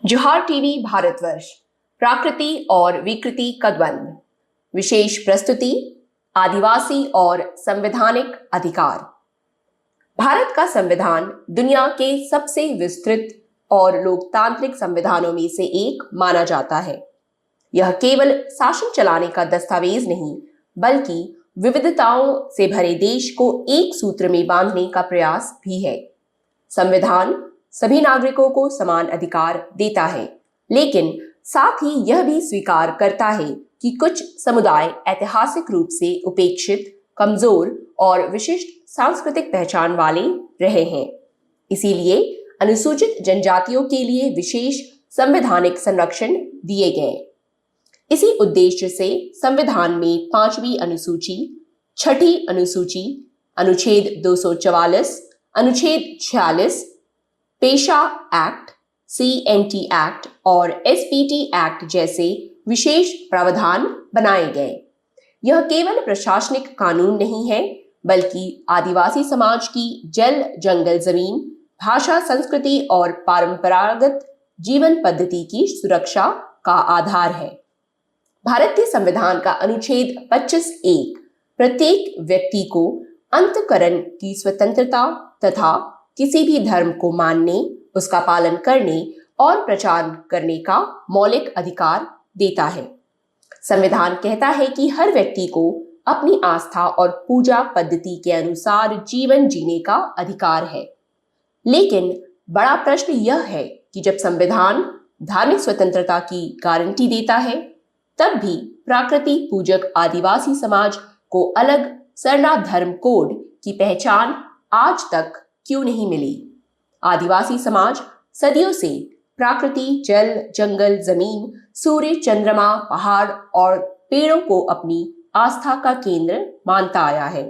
जोहार टीवी भारतवर्ष प्राकृति और विकृति का द्वंद्व। विशेष प्रस्तुति आदिवासी और संवैधानिक अधिकार। भारत का संविधान दुनिया के सबसे विस्तृत और लोकतांत्रिक संविधानों में से एक माना जाता है। यह केवल शासन चलाने का दस्तावेज नहीं, बल्कि विविधताओं से भरे देश को एक सूत्र में बांधने का प्रयास भी है। संविधान सभी नागरिकों को समान अधिकार देता है, लेकिन साथ ही यह भी स्वीकार करता है कि कुछ समुदाय ऐतिहासिक रूप से उपेक्षित, कमजोर और विशिष्ट सांस्कृतिक पहचान वाले रहे हैं। इसीलिए अनुसूचित जनजातियों के लिए विशेष संवैधानिक संरक्षण दिए गए। इसी उद्देश्य से संविधान में 5वीं अनुसूची, 6ठी अनुसूची, अनुच्छेद 244, अनुच्छेद 46, पेशा एक्ट, CNT एक्ट और SPT एक्ट जैसे विशेष प्रावधान बनाए गए। यह केवल प्रशासनिक कानून नहीं है, बल्कि आदिवासी समाज की जल, जंगल, जमीन, भाषा, संस्कृति और परंपरागत जीवन पद्धति की सुरक्षा का आधार है। भारतीय संविधान का अनुच्छेद 25(1) प्रत्येक व्यक्ति को अंतःकरण की स्वतंत्रता तथा किसी भी धर्म को मानने, उसका पालन करने और प्रचार करने का मौलिक अधिकार देता है। संविधान कहता है कि हर व्यक्ति को अपनी आस्था और पूजा पद्धति के अनुसार जीवन जीने का अधिकार है। लेकिन बड़ा प्रश्न यह है कि जब संविधान धार्मिक स्वतंत्रता की गारंटी देता है, तब भी प्रकृति पूजक आदिवासी समाज को अलग सरना धर्म कोड की पहचान आज तक क्यों नहीं मिली? आदिवासी समाज सदियों से प्रकृति, जल, जंगल, जमीन, सूर्य, चंद्रमा, पहाड़ और पेड़ों को अपनी आस्था का केंद्र मानता आया है।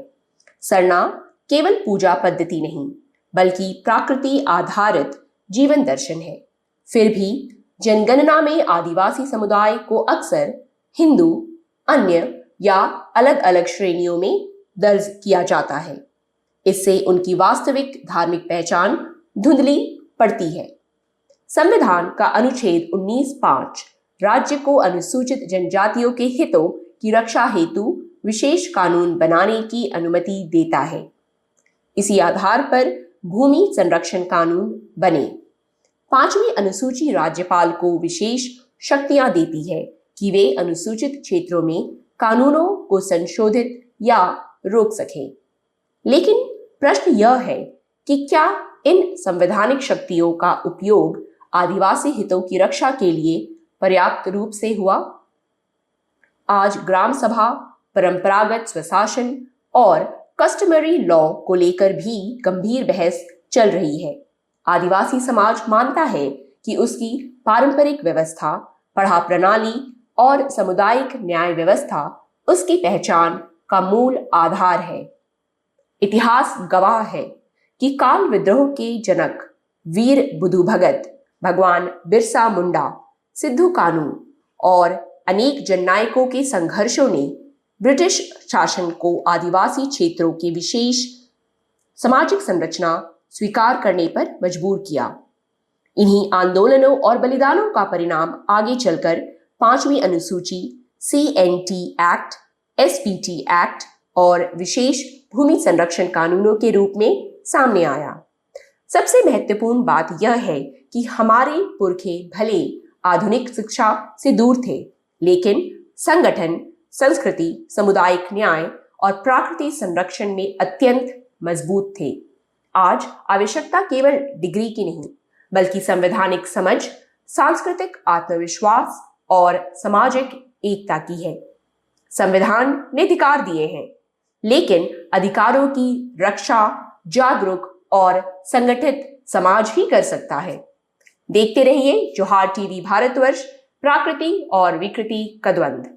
सरना केवल पूजा पद्धति नहीं, बल्कि प्रकृति आधारित जीवन दर्शन है। फिर भी जनगणना में आदिवासी समुदाय को अक्सर हिंदू, अन्य या अलग अलग श्रेणियों में दर्ज किया जाता है। इससे उनकी वास्तविक धार्मिक पहचान धुंधली पड़ती है। संविधान का अनुच्छेद 19(5) राज्य को अनुसूचित जनजातियों के हितों की रक्षा हेतु विशेष कानून बनाने की अनुमति देता है। इसी आधार पर भूमि संरक्षण कानून बने। 5वीं अनुसूची राज्यपाल को विशेष शक्तियां देती है कि वे अनुसूचित क्षेत्रों में कानूनों को संशोधित या रोक सकें। लेकिन प्रश्न यह है कि क्या इन संवैधानिक शक्तियों का उपयोग आदिवासी हितों की रक्षा के लिए पर्याप्त रूप से हुआ? आज ग्राम सभा, परंपरागत स्वशासन और कस्टमरी लॉ को लेकर भी गंभीर बहस चल रही है। आदिवासी समाज मानता है कि उसकी पारंपरिक व्यवस्था, पढ़ा प्रणाली और सामुदायिक न्याय व्यवस्था उसकी पहचान का मूल आधार है। इतिहास गवाह है कि काल विद्रोह के जनक वीर बुधु भगत, भगवान बिरसा मुंडा, सिद्धू कानू और अनेक जननायकों के संघर्षों ने ब्रिटिश शासन को आदिवासी क्षेत्रों के विशेष सामाजिक संरचना स्वीकार करने पर मजबूर किया। इन्हीं आंदोलनों और बलिदानों का परिणाम आगे चलकर 5वीं अनुसूची, CNT एक्ट, SPT एक्ट और विशेष भूमि संरक्षण कानूनों के रूप में सामने आया। सबसे महत्वपूर्ण बात यह है कि हमारे पुरखे भले आधुनिक शिक्षा से दूर थे, लेकिन संगठन, संस्कृति, सामुदायिक न्याय और प्रकृति संरक्षण में अत्यंत मजबूत थे। आज आवश्यकता केवल डिग्री की नहीं, बल्कि संवैधानिक समझ, सांस्कृतिक आत्मविश्वास और सामाजिक एकता की है। संविधान ने अधिकार दिए हैं, लेकिन अधिकारों की रक्षा जागरूक और संगठित समाज ही कर सकता है। देखते रहिए जोहार टीवी भारतवर्ष, प्रकृति और विकृति का द्वंद्व।